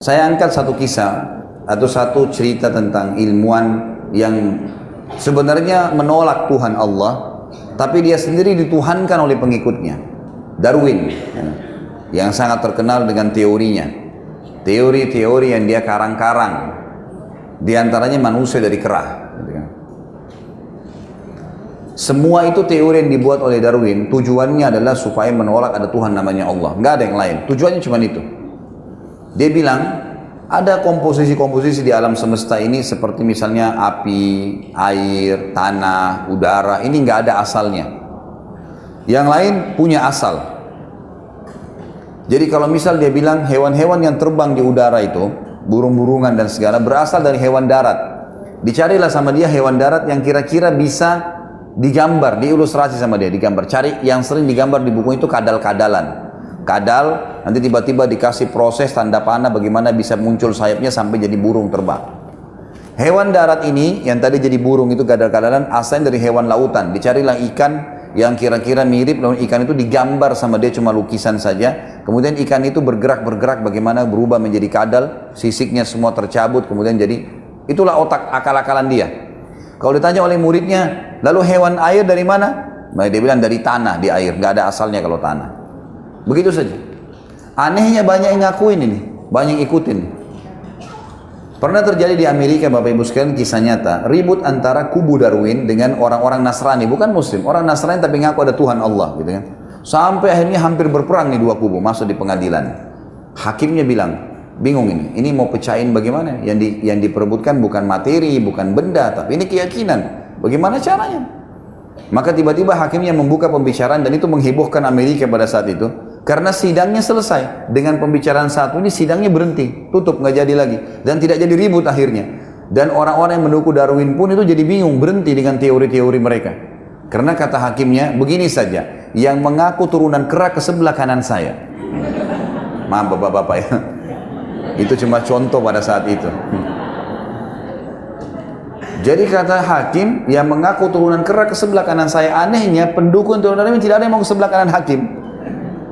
Saya angkat satu kisah atau satu cerita tentang ilmuwan yang sebenarnya menolak Tuhan Allah, tapi dia sendiri dituhankan oleh pengikutnya. Darwin, yang sangat terkenal dengan teorinya. Teori-teori yang dia karang-karang, di antaranya manusia dari kera. Semua itu teori yang dibuat oleh Darwin, tujuannya adalah supaya menolak ada Tuhan namanya Allah. Nggak ada yang lain, tujuannya cuma itu. Dia bilang, ada komposisi-komposisi di alam semesta ini seperti misalnya api, air, tanah, udara, ini nggak ada asalnya. Yang lain punya asal. Jadi kalau misal dia bilang hewan-hewan yang terbang di udara itu, burung-burungan dan segala, berasal dari hewan darat. Dicarilah sama dia hewan darat yang kira-kira bisa digambar, diilustrasi sama dia, digambar. Cari yang sering digambar di buku itu kadal-kadalan. Kadal, nanti tiba-tiba dikasih proses tanda panah bagaimana bisa muncul sayapnya sampai jadi burung terbang. Hewan darat ini, yang tadi jadi burung itu kadal-kadalan, asalnya dari hewan lautan. Dicarilah ikan yang kira-kira mirip, lalu ikan itu digambar sama dia cuma lukisan saja. Kemudian ikan itu bergerak-bergerak bagaimana berubah menjadi kadal, sisiknya semua tercabut, kemudian jadi, itulah otak akal-akalan dia. Kalau ditanya oleh muridnya, lalu hewan air dari mana? Nah, dia bilang dari tanah, di air, nggak ada asalnya kalau tanah. Begitu saja. Anehnya banyak yang ngakuin ini, banyak yang ikutin. Pernah terjadi di Amerika, Bapak Ibu sekalian, kisah nyata, ribut antara kubu Darwin dengan orang-orang Nasrani, bukan Muslim, orang Nasrani tapi ngaku ada Tuhan Allah, gitu kan. Sampai akhirnya hampir berperang nih dua kubu, masuk di pengadilan. Hakimnya bilang, bingung ini mau pecahin bagaimana? Yang diperebutkan bukan materi, bukan benda, tapi ini keyakinan. Bagaimana caranya? Maka tiba-tiba hakimnya membuka pembicaraan dan itu menghebohkan Amerika pada saat itu. Karena sidangnya selesai. Dengan pembicaraan satu ini sidangnya berhenti. Tutup, nggak jadi lagi. Dan tidak jadi ribut akhirnya. Dan orang-orang yang mendukung Darwin pun itu jadi bingung, berhenti dengan teori-teori mereka. Karena kata hakimnya, begini saja. Yang mengaku turunan kera ke sebelah kanan saya. Maaf bapak-bapak ya. Itu cuma contoh pada saat itu. Jadi kata hakim, yang mengaku turunan kera ke sebelah kanan saya. Anehnya pendukung turunan Darwin tidak ada yang mau ke sebelah kanan hakim.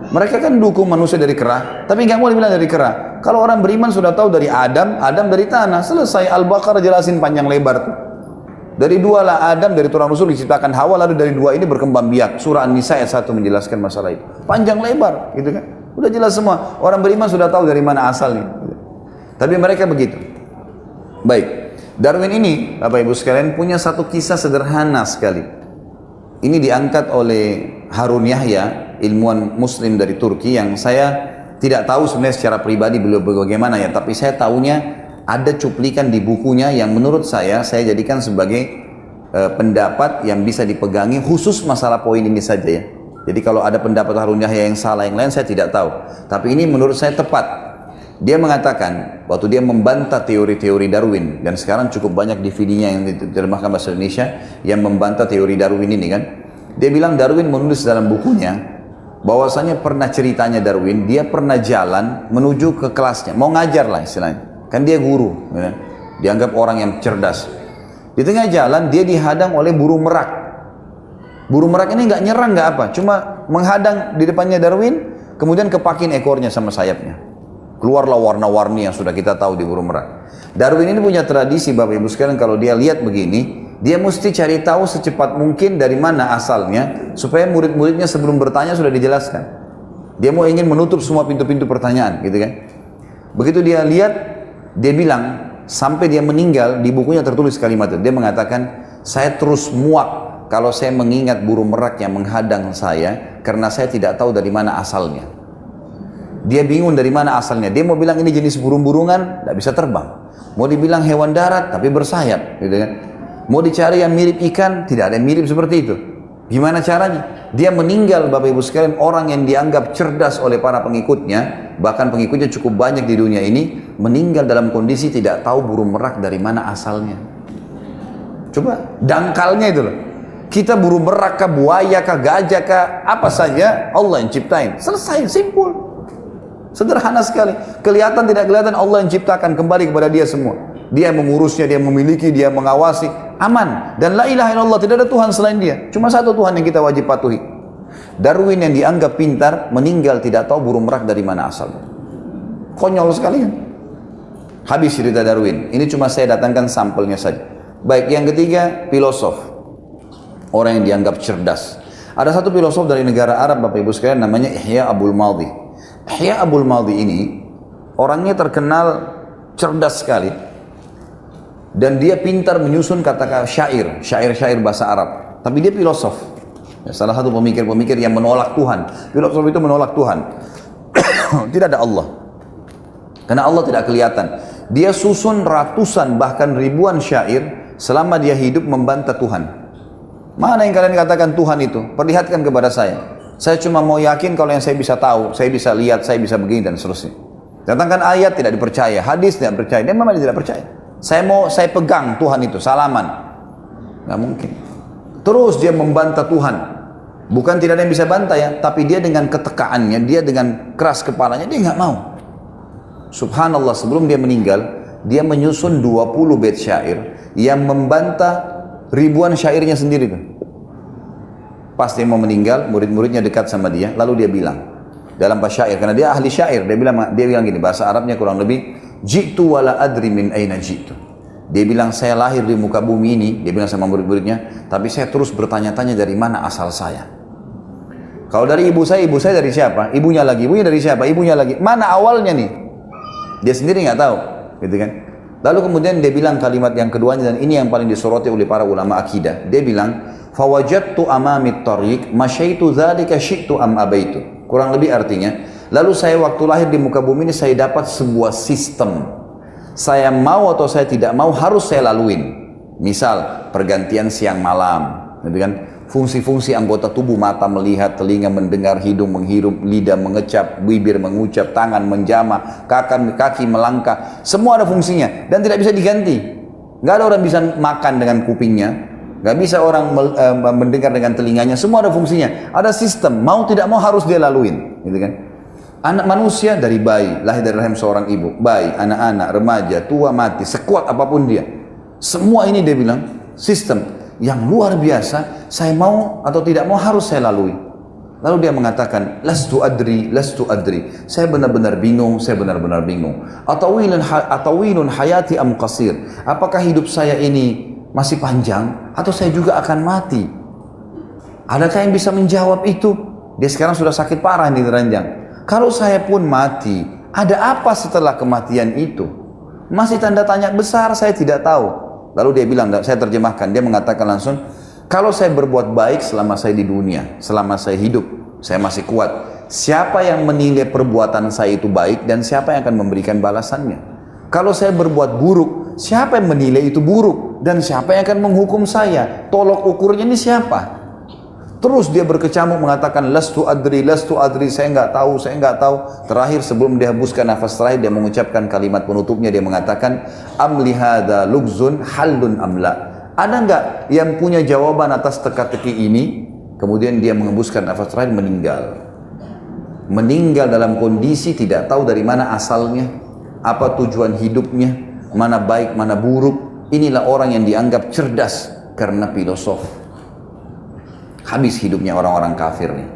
Mereka kan dukung manusia dari kera, tapi nggak mau dibilang dari kera. Kalau orang beriman sudah tahu dari Adam, Adam dari tanah. Selesai, Al-Baqarah jelasin panjang lebar tuh. Dari dua lah Adam, dari tulang rusuk diciptakan Hawa, lalu dari dua ini berkembang biak. Surah An-Nisa ayat 1 menjelaskan masalah itu. Panjang lebar, gitu kan. Udah jelas semua. Orang beriman sudah tahu dari mana asalnya. Tapi mereka begitu. Baik. Darwin ini, Bapak Ibu sekalian, punya satu kisah sederhana sekali. Ini diangkat oleh Harun Yahya, ilmuwan muslim dari Turki, yang saya tidak tahu sebenarnya secara pribadi beliau bagaimana ya, tapi saya tahunya ada cuplikan di bukunya yang menurut saya jadikan sebagai pendapat yang bisa dipegangi khusus masalah poin ini saja ya. Jadi kalau ada pendapat Harun Yahya yang salah yang lain saya tidak tahu, tapi ini menurut saya tepat. Dia mengatakan waktu dia membantah teori-teori Darwin, dan sekarang cukup banyak DVD-nya yang diterjemahkan bahasa Indonesia yang membantah teori Darwin ini kan. Dia bilang Darwin menulis dalam bukunya bahwasanya pernah ceritanya Darwin, dia pernah jalan menuju ke kelasnya, mau ngajar lah istilahnya. Kan dia guru, ya. Dianggap orang yang cerdas. Di tengah jalan dia dihadang oleh burung merak. Burung merak ini nggak nyerang nggak apa, cuma menghadang di depannya Darwin, kemudian kepakin ekornya sama sayapnya. Keluarlah warna-warni yang sudah kita tahu di burung merak. Darwin ini punya tradisi, Bapak Ibu sekalian, kalau dia lihat begini, dia mesti cari tahu secepat mungkin dari mana asalnya, supaya murid-muridnya sebelum bertanya sudah dijelaskan. Dia mau ingin menutup semua pintu-pintu pertanyaan, gitu kan. Begitu dia lihat, dia bilang, sampai dia meninggal, di bukunya tertulis kalimat itu. Dia mengatakan, saya terus muak kalau saya mengingat burung merak yang menghadang saya, karena saya tidak tahu dari mana asalnya. Dia bingung dari mana asalnya. Dia mau bilang ini jenis burung-burungan, tidak bisa terbang. Mau dibilang hewan darat, tapi bersayap, gitu kan. Mau dicari yang mirip ikan, tidak ada yang mirip seperti itu. Gimana caranya? Dia meninggal, Bapak Ibu sekalian, orang yang dianggap cerdas oleh para pengikutnya, bahkan pengikutnya cukup banyak di dunia ini, meninggal dalam kondisi tidak tahu burung merak dari mana asalnya. Coba, dangkalnya itu loh. Kita burung merak kah, buaya kah, gajah kah, apa saja, Allah yang ciptain. Selesai, simpul. Sederhana sekali. Kelihatan tidak kelihatan, Allah yang ciptakan, kembali kepada dia semua. Dia mengurusnya, dia memiliki, dia mengawasi. Aman. Dan la ilaha illallah, tidak ada Tuhan selain dia. Cuma satu Tuhan yang kita wajib patuhi. Darwin yang dianggap pintar meninggal tidak tahu burung merak dari mana asalnya. Konyol sekali kan? Habis cerita Darwin. Ini cuma saya datangkan sampelnya saja. Baik, yang ketiga, filosof. Orang yang dianggap cerdas. Ada satu filosof dari negara Arab, Bapak Ibu sekalian, namanya Ihya Abul Madhi. Ihya Abul Madhi ini, orangnya terkenal cerdas sekali. Dan dia pintar menyusun kata-kata syair bahasa Arab. Tapi dia filosof. Ya, salah satu pemikir-pemikir yang menolak Tuhan. Filosof itu menolak Tuhan. Tidak ada Allah. Karena Allah tidak kelihatan. Dia susun ratusan bahkan ribuan syair selama dia hidup membantah Tuhan. Mana yang kalian katakan Tuhan itu? Perlihatkan kepada saya. Saya cuma mau yakin kalau yang saya bisa tahu, saya bisa lihat, saya bisa begini dan seterusnya. Datangkan ayat tidak dipercaya, hadis tidak percaya, dia memang tidak percaya. Saya pegang Tuhan itu, salaman. Nggak mungkin. Terus dia membantah Tuhan. Bukan tidak ada yang bisa bantah ya, tapi dia dengan ketekaannya, dia dengan keras kepalanya, dia nggak mau. Subhanallah, sebelum dia meninggal, dia menyusun 20 bait syair yang membantah ribuan syairnya sendiri tuh. Pas dia mau meninggal, murid-muridnya dekat sama dia, lalu dia bilang dalam bahasa syair, karena dia ahli syair, dia bilang gini, bahasa Arabnya kurang lebih, jitu wala adri min aina jitu. Dia bilang, saya lahir di muka bumi ini, dia bilang sama murid-muridnya, tapi saya terus bertanya-tanya dari mana asal saya. Kalau dari ibu saya dari siapa? Ibunya dari siapa? Ibunya lagi. Mana awalnya nih? Dia sendiri nggak tahu, gitu kan? Lalu kemudian dia bilang kalimat yang keduanya, dan ini yang paling disoroti oleh para ulama akidah. Dia bilang, fawajadtu amami tariq masyaitu dzalika syi'tu am abaitu. Kurang lebih artinya, lalu saya waktu lahir di muka bumi ini saya dapat sebuah sistem. Saya mau atau saya tidak mau harus saya laluin. Misal pergantian siang malam, gitu kan? Fungsi-fungsi anggota tubuh, mata melihat, telinga mendengar, hidung menghirup, lidah mengecap, bibir mengucap, tangan menjamah, kaki melangkah, semua ada fungsinya dan tidak bisa diganti. Nggak ada orang bisa makan dengan kupingnya, nggak bisa orang mendengar dengan telinganya, semua ada fungsinya. Ada sistem, mau tidak mau harus dia laluin, gitu kan? Anak manusia dari bayi, lahir dari rahim seorang ibu, bayi, anak-anak, remaja, tua, mati, sekuat apapun dia, semua ini dia bilang sistem yang luar biasa, saya mau atau tidak mau harus saya lalui. Lalu dia mengatakan, lastu adri, saya benar-benar bingung, atawilun hayati am qasir, apakah hidup saya ini masih panjang atau saya juga akan mati? Adakah yang bisa menjawab itu? Dia sekarang sudah sakit parah di ranjang. Kalau saya pun mati, ada apa setelah kematian itu? Masih tanda tanya besar, saya tidak tahu. Lalu dia bilang, saya terjemahkan, dia mengatakan langsung, kalau saya berbuat baik selama saya di dunia, selama saya hidup, saya masih kuat. Siapa yang menilai perbuatan saya itu baik dan siapa yang akan memberikan balasannya? Kalau saya berbuat buruk, siapa yang menilai itu buruk dan siapa yang akan menghukum saya? Tolok ukurnya ini siapa? Terus dia berkecamuk mengatakan, lastu adri, saya nggak tahu. Terakhir sebelum dia hembuskan nafas terakhir, dia mengucapkan kalimat penutupnya, dia mengatakan, amli hadza lugzun hallun amla. Ada nggak yang punya jawaban atas teka-teki ini? Kemudian dia menghembuskan nafas terakhir, meninggal dalam kondisi tidak tahu dari mana asalnya, apa tujuan hidupnya, mana baik, mana buruk. Inilah orang yang dianggap cerdas karena filosof. Habis hidupnya orang-orang kafir nih.